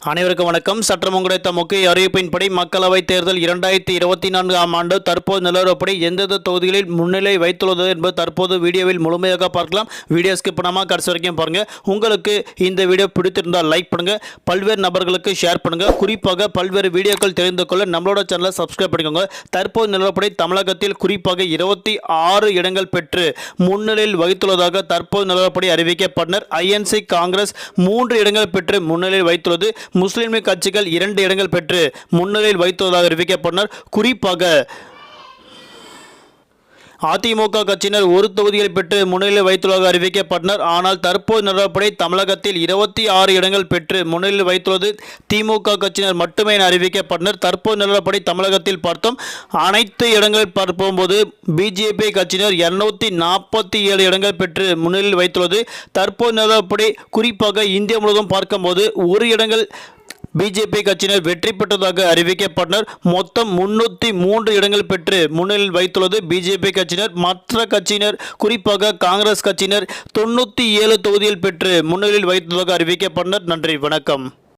அனைவருக்கும் வணக்கம். சற்றம் கிடைத்த முக்கிய அறிவிப்பின்படி மக்களவைத் தேர்தல் 2024 ஆண்டு தற்போது நிலவரப்படி எந்தெந்த தொகுதிகளில் முன்னிலை வைத்துள்ளது என்பது தற்போது வீடியோவில் முழுமையாக பார்க்கலாம். வீடியோ ஸ்கிப் பண்ணாமல் கடைசி வரைக்கும் பாருங்கள். உங்களுக்கு இந்த வீடியோ பிடித்திருந்தால் லைக் பண்ணுங்கள், பல்வேறு நபர்களுக்கு ஷேர் பண்ணுங்கள். குறிப்பாக பல்வேறு வீடியோக்கள் தெரிந்து கொள்ள நம்மளோட சேனலை சப்ஸ்கிரைப் பண்ணிக்கோங்க. தற்போது நிலவரப்படி தமிழகத்தில் குறிப்பாக 26 இடங்கள் பெற்று முன்னிலையில் வகித்துள்ளதாக தற்போது நிலவரப்படி அறிவிக்கப்பட்டனர். ஐஎன்சி காங்கிரஸ் 3 இடங்கள் பெற்று முன்னிலையில் வைத்துள்ளது. முஸ்லிம் கட்சிகள் 2 இடங்கள் பெற்று முன்னிலையில் வைத்துள்ளதாக அறிவிக்கப்பட்டனர். குறிப்பாக அதிமுக கட்சியினர் ஒரு தொகுதியில் பெற்று முன்னிலையில் வைத்துள்ளதாக அறிவிக்கப்பட்டனர். ஆனால் தற்போது நிலவரப்படி தமிழகத்தில் 26 இடங்கள் பெற்று முன்னிலையில் வைத்துள்ளது திமுக கட்சியினர் மட்டுமே என அறிவிக்கப்பட்டனர். தற்போது நிலவரப்படி தமிழகத்தில் பார்த்தோம், அனைத்து இடங்கள் பார்க்கும்போது பிஜேபி கட்சியினர் 247 இடங்கள் பெற்று முன்னிலையில் வைத்துள்ளது. தற்போது நிலவரப்படி குறிப்பாக இந்தியா முழுவதும் பார்க்கும்போது ஒரு இடங்கள் பிஜேபி கட்சியினர் வெற்றி பெற்றதாக அறிவிக்கப்பட்டனர். மொத்தம் 303 இடங்கள் பெற்று முன்னிலையில் வைத்துள்ளது பிஜேபி கட்சியினர். மற்ற கட்சியினர் குறிப்பாக காங்கிரஸ் கட்சியினர் 97 தொகுதியில் பெற்று முன்னிலையில் வைத்துள்ளதாக அறிவிக்கப்பட்டனர். நன்றி, வணக்கம்.